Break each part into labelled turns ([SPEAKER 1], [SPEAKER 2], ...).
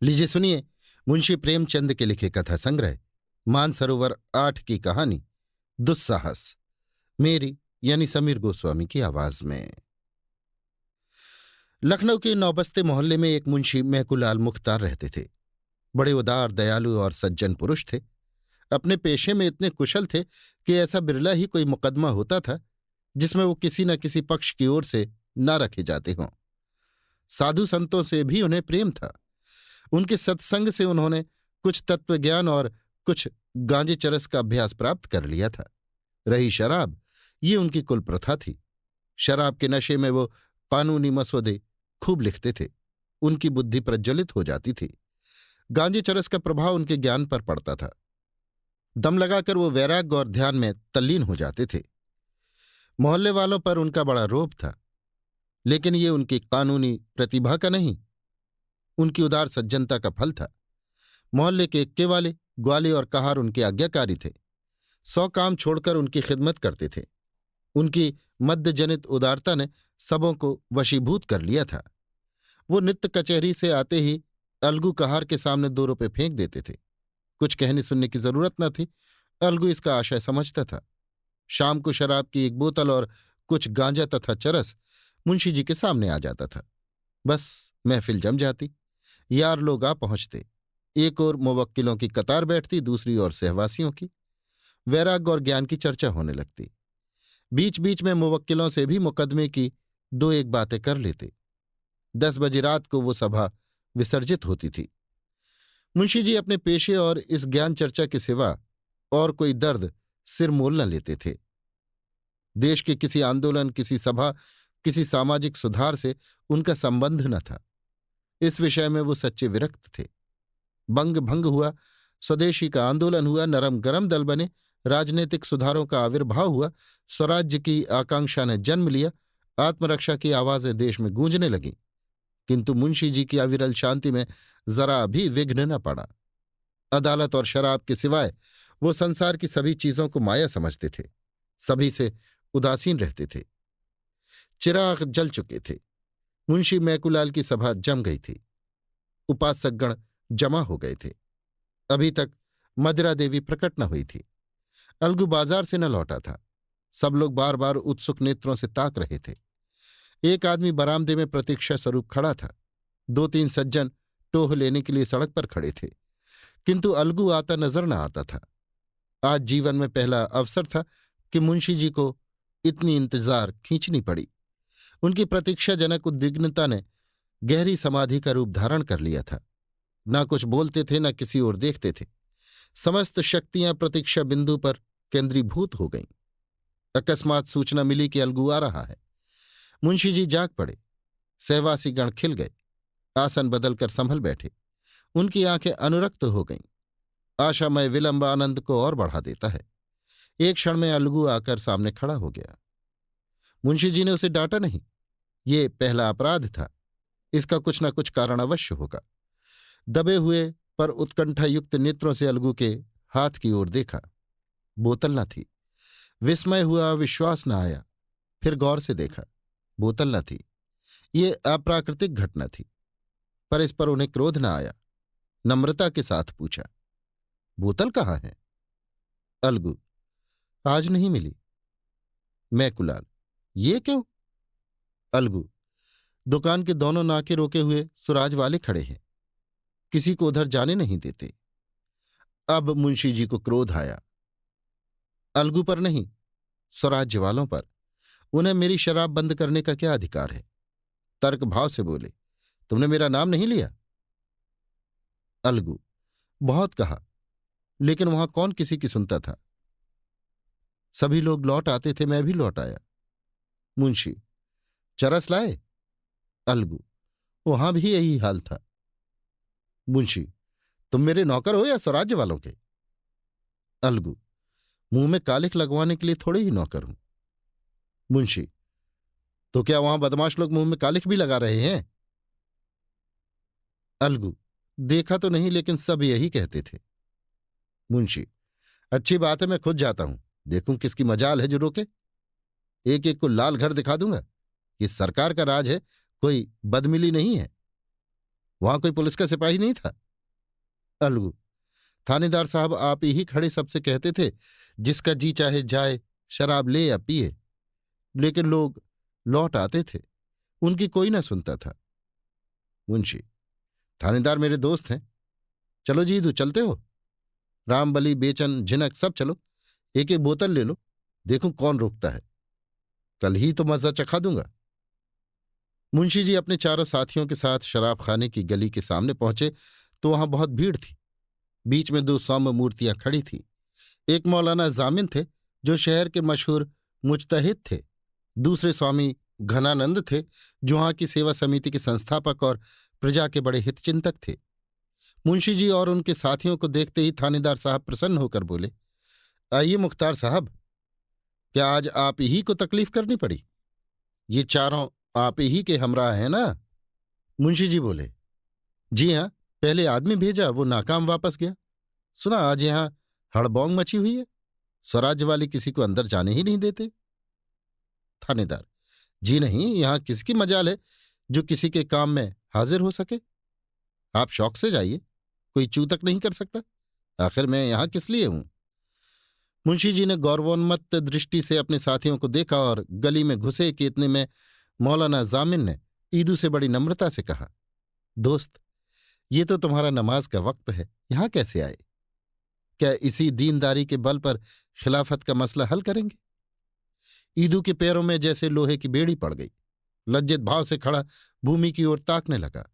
[SPEAKER 1] लीजिए सुनिए मुंशी प्रेमचंद के लिखे कथा संग्रह मानसरोवर 8 की कहानी दुस्साहस, मेरी यानी समीर गोस्वामी की आवाज में। लखनऊ के नौबस्ते मोहल्ले में एक मुंशी महकुलाल मुख्तार रहते थे। बड़े उदार, दयालु और सज्जन पुरुष थे। अपने पेशे में इतने कुशल थे कि ऐसा बिरला ही कोई मुकदमा होता था जिसमें वो किसी न किसी पक्ष की ओर से न रखे जाते हों। साधु संतों से भी उन्हें प्रेम था। उनके सत्संग से उन्होंने कुछ तत्वज्ञान और कुछ गांजे चरस का अभ्यास प्राप्त कर लिया था। रही शराब, ये उनकी कुल प्रथा थी। शराब के नशे में वो कानूनी मसौदे खूब लिखते थे। उनकी बुद्धि प्रज्वलित हो जाती थी। गांजे चरस का प्रभाव उनके ज्ञान पर पड़ता था। दम लगाकर वो वैराग्य और ध्यान में तल्लीन हो जाते थे। मोहल्ले वालों पर उनका बड़ा रोब था, लेकिन ये उनकी कानूनी प्रतिभा का नहीं, उनकी उदार सज्जनता का फल था। मोहल्ले के इक्के वाले, ग्वाले और कहार उनके आज्ञाकारी थे। 100 काम छोड़कर उनकी खिदमत करते थे। उनकी मद्यजनित उदारता ने सबों को वशीभूत कर लिया था। वो नित्य कचहरी से आते ही अलगू कहार के सामने 2 रुपये फेंक देते थे। कुछ कहने सुनने की जरूरत न थी, अलगू इसका आशय समझता था। शाम को शराब की 1 बोतल और कुछ गांजा तथा चरस मुंशी जी के सामने आ जाता था। बस महफिल जम जाती। यार लोग आ पहुंचते। एक ओर मुवक्किलों की कतार बैठती, दूसरी ओर सहवासियों की। वैराग्य और ज्ञान की चर्चा होने लगती। बीच बीच में मुवक्किलों से भी मुकदमे की 2-1 बातें कर लेते। 10 बजे रात को वो सभा विसर्जित होती थी। मुंशी जी अपने पेशे और इस ज्ञान चर्चा के सिवा और कोई दर्द सिर मोल न लेते थे। देश के किसी आंदोलन, किसी सभा, किसी सामाजिक सुधार से उनका संबंध न था। इस विषय में वो सच्चे विरक्त थे। बंग भंग हुआ, स्वदेशी का आंदोलन हुआ, नरम गरम दल बने, राजनीतिक सुधारों का आविर्भाव हुआ, स्वराज्य की आकांक्षा ने जन्म लिया, आत्मरक्षा की आवाजें देश में गूंजने लगीं, किंतु मुंशी जी की अविरल शांति में जरा भी विघ्न न पड़ा। अदालत और शराब के सिवाय वो संसार की सभी चीजों को माया समझते थे। सभी से उदासीन रहते थे। चिराग जल चुके थे। मुंशी मैकुलाल की सभा जम गई थी। उपासकगण जमा हो गए थे। अभी तक मदिरा देवी प्रकट न हुई थी। अलगू बाजार से न लौटा था। सब लोग बार बार उत्सुक नेत्रों से ताक रहे थे। एक आदमी बरामदे में प्रतीक्षा स्वरूप खड़ा था। 2-3 सज्जन टोह लेने के लिए सड़क पर खड़े थे, किंतु अलगू आता नजर न आता था। आज जीवन में पहला अवसर था कि मुंशी जी को इतनी इंतजार खींचनी पड़ी। उनकी प्रतीक्षाजनक उद्विग्नता ने गहरी समाधि का रूप धारण कर लिया था। न कुछ बोलते थे, न किसी ओर देखते थे। समस्त शक्तियां प्रतीक्षा बिंदु पर केंद्रीभूत हो गईं। अकस्मात सूचना मिली कि अलगू आ रहा है। मुंशी जी जाग पड़े। सहवासी गण खिल गए। आसन बदलकर संभल बैठे। उनकी आंखें अनुरक्त हो गईं। आशामय विलंब आनंद को और बढ़ा देता है। एक क्षण में अलगू आकर सामने खड़ा हो गया। मुंशी जी ने उसे डांटा नहीं। ये पहला अपराध था। इसका कुछ न कुछ कारण अवश्य होगा। दबे हुए पर उत्कंठायुक्त नेत्रों से अलगू के हाथ की ओर देखा। बोतल न थी। विस्मय हुआ, विश्वास न आया। फिर गौर से देखा, बोतल न थी। ये अप्राकृतिक घटना थी, पर इस पर उन्हें क्रोध न आया। नम्रता के साथ पूछा, बोतल कहाँ है? अलगू, आज नहीं मिली। मैकुलाल, ये क्यों? अलगू, दुकान के दोनों नाके रोके हुए सुराज वाले खड़े हैं, किसी को उधर जाने नहीं देते। अब मुंशी जी को क्रोध आया। अलगू पर नहीं, स्वराज्य वालों पर। उन्हें मेरी शराब बंद करने का क्या अधिकार है? तर्क भाव से बोले, तुमने मेरा नाम नहीं लिया। अलगू, बहुत कहा, लेकिन वहां कौन किसी की सुनता था। सभी लोग लौट आते थे, मैं भी लौट आया। मुंशी, चरस लाए? अलगू, वहां भी यही हाल था। मुंशी, तुम मेरे नौकर हो या स्वराज्य वालों के? अलगू, मुंह में कालिख लगवाने के लिए थोड़े ही नौकर हूं। मुंशी, तो क्या वहां बदमाश लोग मुंह में कालिख भी लगा रहे हैं? अलगू, देखा तो नहीं, लेकिन सब यही कहते थे। मुंशी, अच्छी बात है, मैं खुद जाता हूं, देखूं किसकी मजाल है जो रोके। एक एक को लाल घर दिखा दूंगा। ये सरकार का राज है, कोई बदमिली नहीं है। वहां कोई पुलिस का सिपाही नहीं था? अलगू: थानेदार साहब, आप ही खड़े सबसे कहते थे जिसका जी चाहे जाए, शराब ले या पिए, लेकिन लोग लौट आते थे, उनकी कोई ना सुनता था। मुंशी: थानेदार मेरे दोस्त हैं। चलो जी, दू चलते हो? रामबली, बेचन, झिनक सब चलो, एक एक बोतल ले लो, देखूं कौन रोकता है। कल ही तो मजा चखा दूंगा। मुंशी जी अपने चारों साथियों के साथ शराब खाने की गली के सामने पहुंचे तो वहां बहुत भीड़ थी। बीच में दो सौम्य मूर्तियां खड़ी थीं। एक मौलाना जामिन थे, जो शहर के मशहूर मुजतहिद थे। दूसरे स्वामी घनानंद थे, जो वहां की सेवा समिति के संस्थापक और प्रजा के बड़े हितचिंतक थे। मुंशी जी और उनके साथियों को देखते ही थानेदार साहब प्रसन्न होकर बोले, आइए मुख्तार साहब, क्या आज आप ही को तकलीफ करनी पड़ी? ये चारों आप ही के हमराह हैं ना? मुंशी जी बोले, जी हाँ, पहले आदमी भेजा, वो नाकाम वापस गया। सुना आज यहां हड़बौंग मची हुई है, स्वराज्य वाले किसी को अंदर जाने ही नहीं देते। थानेदार: जी नहीं, यहां किसकी मजाल है जो किसी के काम में हाजिर हो सके? आप शौक से जाइए, कोई चूतक नहीं कर सकता। आखिर मैं यहां किस लिए हूं? मुंशी जी ने गौरवोन्मत्त दृष्टि से अपने साथियों को देखा और गली में घुसे कि इतने में मौलाना जामिन ने ईदू से बड़ी नम्रता से कहा, दोस्त, ये तो तुम्हारा नमाज का वक्त है, यहां कैसे आए? क्या इसी दीनदारी के बल पर खिलाफत का मसला हल करेंगे? ईदू के पैरों में जैसे लोहे की बेड़ी पड़ गई। लज्जित भाव से खड़ा भूमि की ओर ताकने लगा।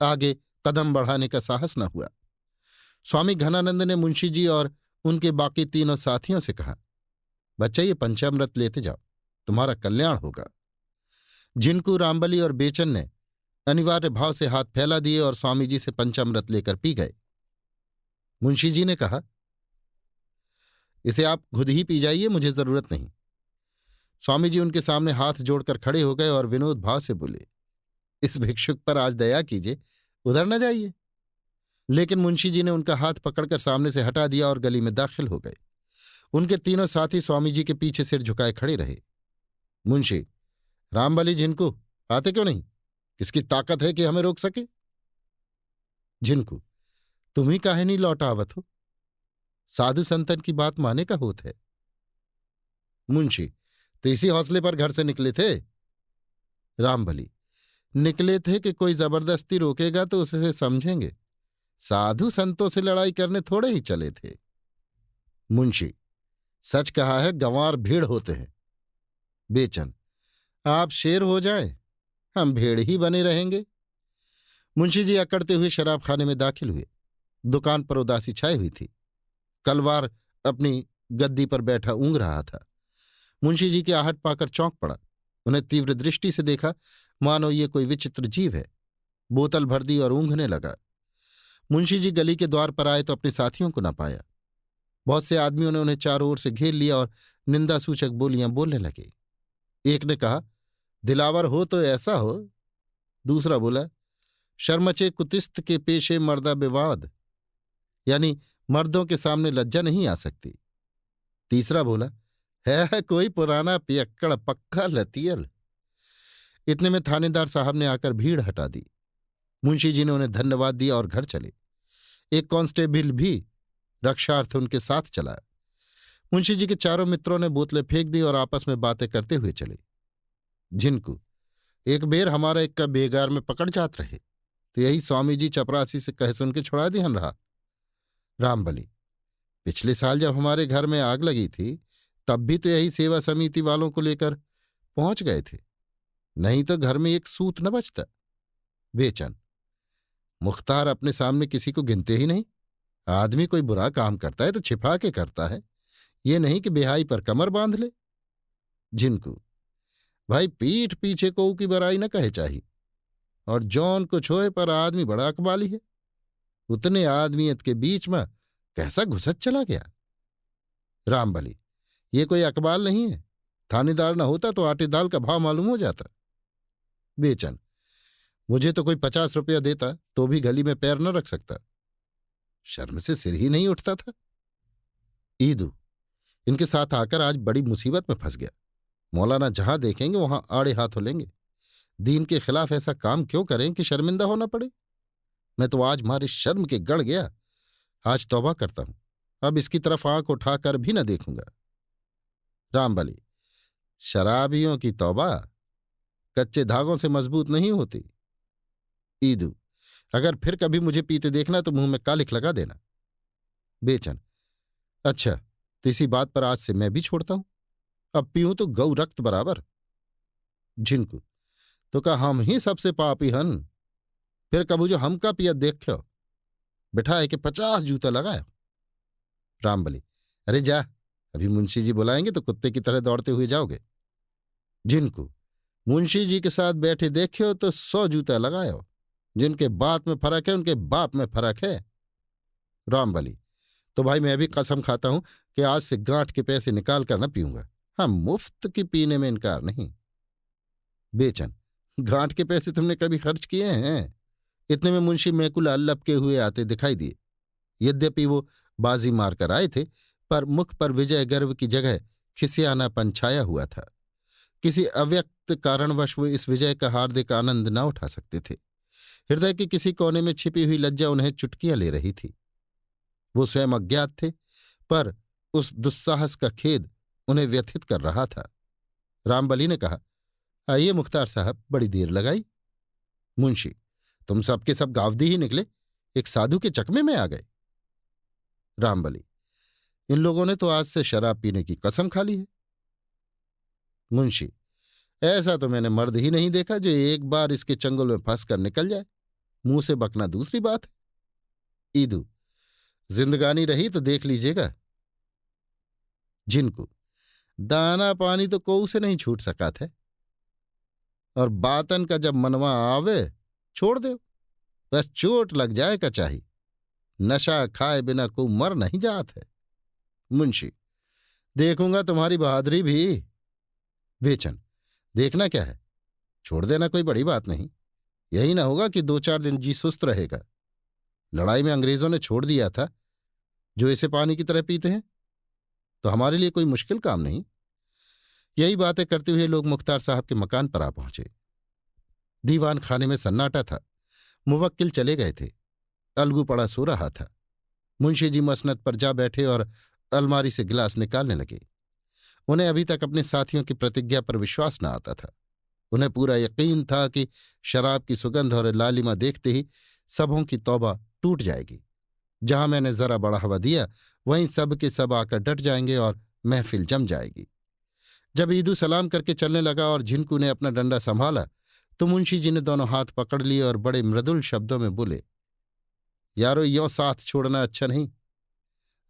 [SPEAKER 1] आगे कदम बढ़ाने का साहस न हुआ। स्वामी घनानंद ने मुंशी जी और उनके बाकी तीनों साथियों से कहा, बच्चा, ये पंचामृत लेते जाओ, तुम्हारा कल्याण होगा। जिनको रामबली और बेचन ने अनिवार्य भाव से हाथ फैला दिए और स्वामी जी से पंचामृत लेकर पी गए। मुंशी जी ने कहा, इसे आप खुद ही पी जाइए, मुझे जरूरत नहीं। स्वामी जी उनके सामने हाथ जोड़कर खड़े हो गए और विनोद भाव से बोले, इस भिक्षुक पर आज दया कीजिए, उधर न जाइए। लेकिन मुंशी जी ने उनका हाथ पकड़कर सामने से हटा दिया और गली में दाखिल हो गए। उनके तीनों साथी स्वामी जी के पीछे सिर झुकाए खड़े रहे। मुंशी: रामबली, झिनको आते क्यों नहीं? किसकी ताकत है कि हमें रोक सके? झिनको: तुम ही काहे नहीं लौट आवत हो? साधु संतन की बात माने का होत है। मुंशी: तो इसी हौसले पर घर से निकले थे? रामबली: निकले थे कि कोई जबरदस्ती रोकेगा तो उससे समझेंगे, साधु संतों से लड़ाई करने थोड़े ही चले थे। मुंशी: सच कहा है, गंवार भीड़ होते हैं। बेचन: आप शेर हो जाएं, हम भेड़ ही बने रहेंगे। मुंशी जी अकड़ते हुए शराब खाने में दाखिल हुए। दुकान पर उदासी छाई हुई थी। कलवार अपनी गद्दी पर बैठा ऊँघ रहा था। मुंशी जी की आहट पाकर चौंक पड़ा। उन्हें तीव्र दृष्टि से देखा, मानो ये कोई विचित्र जीव है। बोतल भर दी और ऊँघने लगा। मुंशी जी गली के द्वार पर आए तो अपने साथियों को न पाया। बहुत से आदमियों ने उन्हें चारों ओर से घेर लिया और निंदासूचक बोलियां बोलने लगे। एक ने कहा, दिलावर हो तो ऐसा हो। दूसरा बोला, शर्मचे कुतिस्त के पेशे मर्दा विवाद, यानी मर्दों के सामने लज्जा नहीं आ सकती। तीसरा बोला, है कोई पुराना पियक्कड़ पक्का लतियल। इतने में थानेदार साहब ने आकर भीड़ हटा दी। मुंशी जी ने उन्हें धन्यवाद दिया और घर चले। एक कांस्टेबल भी रक्षार्थ उनके साथ चला। मुंशी जी के चारों मित्रों ने बोतलें फेंक दी और आपस में बातें करते हुए चले। झिनको: एक बेर हमारा एक का बेगार में पकड़ जात रहे, तो यही स्वामी जी चपरासी से कह सुन के छुड़ा दिहन रहा। रामबली: पिछले साल जब हमारे घर में आग लगी थी, तब भी तो यही सेवा समिति वालों को लेकर पहुंच गए थे, नहीं तो घर में एक सूत न बचता। बेचन: मुख्तार अपने सामने किसी को गिनते ही नहीं। आदमी कोई बुरा काम करता है तो छिपा के करता है, ये नहीं कि बेहाई पर कमर बांध ले। झिनको: भाई, पीठ पीछे को की बराई न कहे चाहिए, और जौन कुछ होए पर आदमी बड़ा अकबाली है। उतने आदमियत के बीच में कैसा घुसत चला गया। रामबली: ये कोई अकबाल नहीं है, थानेदार न होता तो आटे दाल का भाव मालूम हो जाता। बेचन: मुझे तो कोई 50 रुपया देता तो भी गली में पैर न रख सकता, शर्म से सिर ही नहीं उठता था। ईदू: इनके साथ आकर आज बड़ी मुसीबत में फंस गया। मौलाना जहां देखेंगे वहां आड़े हाथ हो लेंगे। दीन के खिलाफ ऐसा काम क्यों करें कि शर्मिंदा होना पड़े। मैं तो आज मारे शर्म के गड़ गया। आज तौबा करता हूं, अब इसकी तरफ आंख उठाकर भी न देखूंगा। रामबली, शराबियों की तौबा कच्चे धागों से मजबूत नहीं होती। ईदू, अगर फिर कभी मुझे पीते देखना तो मुंह में कालिख लगा देना। बेचन, अच्छा, तो इसी बात पर आज से मैं भी छोड़ता हूं। अब पीऊं तो गौ रक्त बराबर। झिनकू, तो का हम ही सबसे पापी हन। फिर कबू जो हमका पिया देखो, बिठाए के 50 जूता लगायो। रामबली, अरे जा, अभी मुंशी जी बुलाएंगे तो कुत्ते की तरह दौड़ते हुए जाओगे। जिनको मुंशी जी के साथ बैठे देखो तो 100 जूता लगायो। जिनके बात में फर्क है उनके बाप में फर्क है। रामबली, तो भाई मैं भी कसम खाता हूं कि आज से गांठ के पैसे निकाल कर न पीऊंगा। हाँ, मुफ्त की पीने में इनकार नहीं। बेचन, गांठ के पैसे तुमने कभी खर्च किए हैं? इतने में मुंशी मैकुला लपके हुए आते दिखाई दिए। यद्यपि वो बाजी मारकर आए थे, पर मुख पर विजय गर्व की जगह खिसियानापन छाया हुआ था। किसी अव्यक्त कारणवश वो इस विजय का हार्दिक आनंद न उठा सकते थे। हृदय के किसी कोने में छिपी हुई लज्जा उन्हें चुटकियां ले रही थी। वो स्वयं अज्ञात थे, पर उस दुस्साहस का खेद उन्हें व्यथित कर रहा था। रामबली ने कहा, आइए मुख्तार साहब, बड़ी देर लगाई। मुंशी, तुम सबके सब गावदी ही निकले, एक साधु के चकमे में आ गए। रामबली, इन लोगों ने तो आज से शराब पीने की कसम खा ली है। मुंशी, ऐसा तो मैंने मर्द ही नहीं देखा जो एक बार इसके चंगुल में फंस कर निकल जाए। मुंह से बकना दूसरी बात है। ईदू, जिंदगानी रही तो देख लीजिएगा। जिनको दाना पानी तो कोऊ से नहीं छूट सका था, और बातन का जब मनवा आवे छोड़ दो, बस चोट लग जाए का चाहिए। नशा खाए बिना को मर नहीं जात है। मुंशी, देखूंगा तुम्हारी बहादुरी भी। बेचन, देखना क्या है, छोड़ देना कोई बड़ी बात नहीं। यही ना होगा कि 2-4 दिन जी सुस्त रहेगा। लड़ाई में अंग्रेजों ने छोड़ दिया था, जो इसे पानी की तरह पीते हैं, तो हमारे लिए कोई मुश्किल काम नहीं। यही बातें करते हुए लोग मुख्तार साहब के मकान पर आ पहुंचे। दीवान खाने में सन्नाटा था। मुवक्किल चले गए थे। अलगू पड़ा सो रहा था। मुंशी जी मसनद पर जा बैठे और अलमारी से गिलास निकालने लगे। उन्हें अभी तक अपने साथियों की प्रतिज्ञा पर विश्वास न आता था। उन्हें पूरा यकीन था कि शराब की सुगंध और लालिमा देखते ही सबों की तौबा टूट जाएगी। जहां मैंने जरा बढ़ावा दिया, वहीं सब के सब आकर डट जाएंगे और महफिल जम जाएगी। जब ईदू सलाम करके चलने लगा और झिनकू ने अपना डंडा संभाला, तो मुंशी जी ने दोनों हाथ पकड़ लिए और बड़े मृदुल शब्दों में बोले, यारो, यो साथ छोड़ना अच्छा नहीं।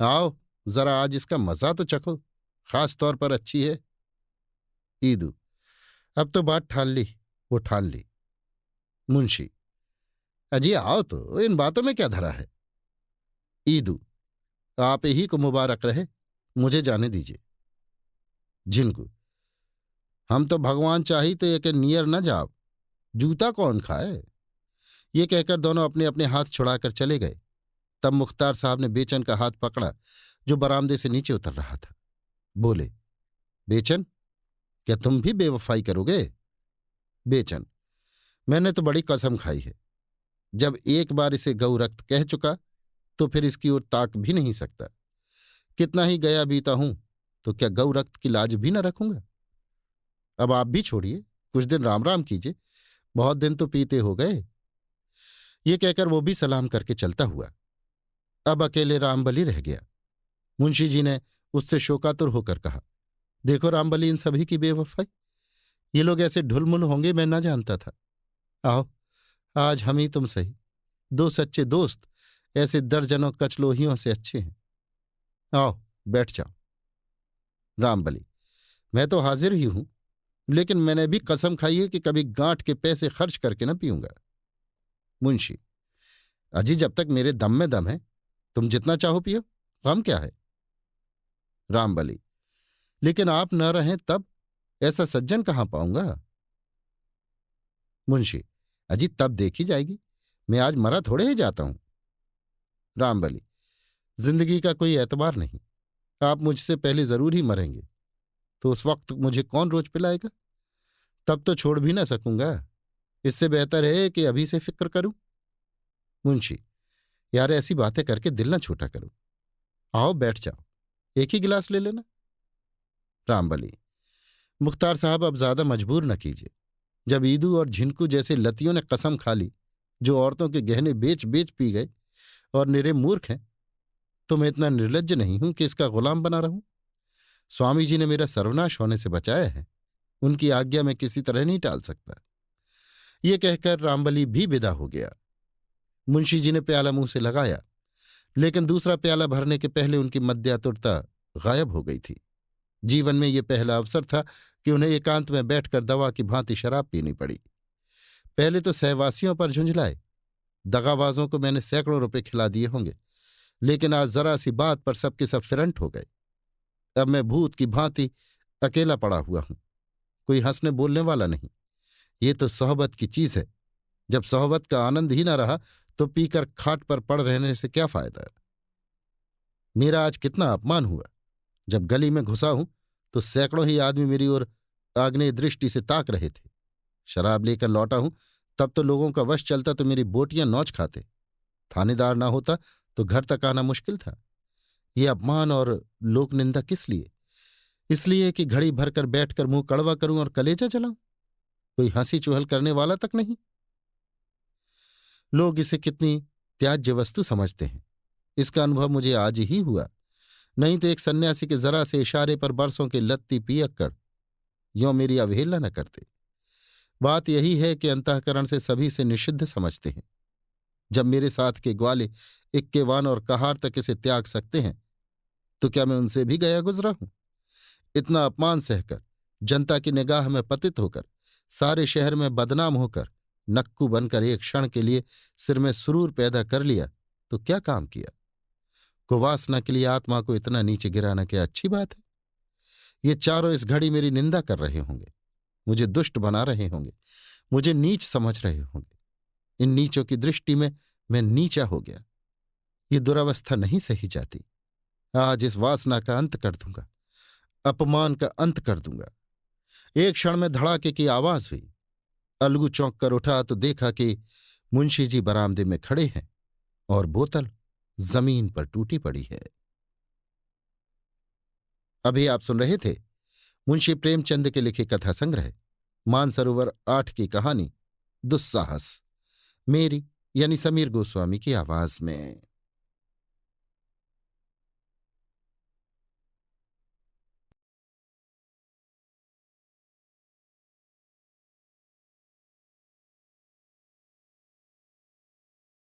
[SPEAKER 1] आओ जरा आज इसका मजा तो चखो, खास तौर पर अच्छी है। ईदू, अब तो बात ठान ली, वो ठान ली। मुंशी, अजी आओ तो, इन बातों में क्या धरा है। ईदू, आप ही को मुबारक रहे, मुझे जाने दीजिए। झिनकू, हम तो भगवान चाही तो एक नियर न जाओ, जूता कौन खाए। ये कहकर दोनों अपने अपने हाथ छुड़ाकर चले गए। तब मुख्तार साहब ने बेचन का हाथ पकड़ा, जो बरामदे से नीचे उतर रहा था। बोले, बेचन, क्या तुम भी बेवफाई करोगे? बेचन, मैंने तो बड़ी कसम खाई है। जब एक बार इसे गौ रक्त कह चुका तो फिर इसकी ओर ताक भी नहीं सकता। कितना ही गया बीता हूं तो क्या गौ रक्त की लाज भी न रखूंगा। अब आप भी छोड़िए, कुछ दिन राम राम कीजिए, बहुत दिन तो पीते हो गए। ये कहकर वो भी सलाम करके चलता हुआ। अब अकेले रामबली रह गया। मुंशी जी ने उससे शोकातुर होकर कहा, देखो रामबली, इन सभी की बेवफाई। ये लोग ऐसे ढुलमुल होंगे मैं न जानता था। आओ, आज हम ही तुम सही, दो सच्चे दोस्त ऐसे दर्जनों कचलोहियों से अच्छे हैं। आओ बैठ जाओ। रामबली, मैं तो हाजिर ही हूं, लेकिन मैंने भी कसम खाई है कि कभी गांठ के पैसे खर्च करके न पीऊंगा। मुंशी, अजी जब तक मेरे दम में दम है, तुम जितना चाहो पियो, गम क्या है। रामबली, लेकिन आप न रहें तब ऐसा सज्जन कहां पाऊंगा। मुंशी, अजी तब देखी जाएगी, मैं आज मरा थोड़े ही जाता हूं। रामबली, जिंदगी का कोई एतबार नहीं, आप मुझसे पहले जरूर ही मरेंगे, तो उस वक्त मुझे कौन रोज पिलाएगा। तब तो छोड़ भी ना सकूंगा। इससे बेहतर है कि अभी से फिक्र करूं। मुंशी, यार ऐसी बातें करके दिल ना छोटा करो। आओ बैठ जाओ, एक ही गिलास ले लेना। रामबली, मुख्तार साहब अब ज्यादा मजबूर न कीजिए। जब ईदू और झिनकू जैसे लतियों ने कसम खा ली, जो औरतों के गहने बेच बेच पी गए और निरे मूर्ख हैं, तो मैं इतना निर्लज्ज नहीं हूं कि इसका गुलाम बना रहूं। स्वामी जी ने मेरा सर्वनाश होने से बचाया है, उनकी आज्ञा मैं किसी तरह नहीं टाल सकता। ये कहकर रामबली भी विदा हो गया। मुंशी जी ने प्याला मुंह से लगाया, लेकिन दूसरा प्याला भरने के पहले उनकी मद्यातुरता गायब हो गई थी। जीवन में ये पहला अवसर था कि उन्हें एकांत में बैठकर दवा की भांति शराब पीनी पड़ी। पहले तो सहवासियों पर झुंझलाए, दगाबाजों को मैंने सैकड़ों रुपए खिला दिए होंगे, लेकिन आज जरा सी बात पर सबके सब फिरंट हो गए। अब मैं भूत की भांति अकेला पड़ा हुआ हूं, कोई हंसने बोलने वाला नहीं। ये तो सोहबत की चीज है। जब सोहबत का आनंद ही न रहा तो पीकर खाट पर पड़ रहने से क्या फायदा। मेरा आज कितना अपमान हुआ। जब गली में घुसा हूं तो सैकड़ों ही आदमी मेरी ओर आग्नेय दृष्टि से ताक रहे थे। शराब लेकर लौटा हूं तब तो लोगों का वश चलता तो मेरी बोटियां नौच खाते। थानेदार ना होता तो घर तक आना मुश्किल था। ये अपमान और लोक निंदा किस लिए? इसलिए कि घड़ी भरकर बैठकर मुंह कड़वा करूं और कलेजा जलाऊं। कोई हंसी चुहल करने वाला तक नहीं। लोग इसे कितनी त्याज्य वस्तु समझते हैं, इसका अनुभव मुझे आज ही हुआ। नहीं तो एक सन्यासी के जरा से इशारे पर बरसों के लत्ती पियक कर यों मेरी अवहेलना न करते। बात यही है कि अंतःकरण से सभी से निषिद्ध समझते हैं। जब मेरे साथ के ग्वाले इक्केवान और कहार तक इसे त्याग सकते हैं, तो क्या मैं उनसे भी गया गुजरा हूं? इतना अपमान सहकर, जनता की निगाह में पतित होकर, सारे शहर में बदनाम होकर, नक्कू बनकर एक क्षण के लिए सिर में सुरूर पैदा कर लिया तो क्या काम किया? कुवासना के लिए आत्मा को इतना नीचे गिराना क्या अच्छी बात है? ये चारों इस घड़ी मेरी निंदा कर रहे होंगे, मुझे दुष्ट बना रहे होंगे, मुझे नीच समझ रहे होंगे। इन नीचों की दृष्टि में मैं नीचा हो गया। ये दुरावस्था नहीं सही जाती। आज इस वासना का अंत कर दूंगा, अपमान का अंत कर दूंगा। एक क्षण में धड़ाके की आवाज हुई। अलगू चौंक कर उठा तो देखा कि मुंशी जी बरामदे में खड़े हैं और बोतल जमीन पर टूटी पड़ी है। अभी आप सुन रहे थे मुंशी प्रेमचंद के लिखे कथा संग्रह मानसरोवर 8 की कहानी दुस्साहस, मेरी यानी समीर गोस्वामी की आवाज में।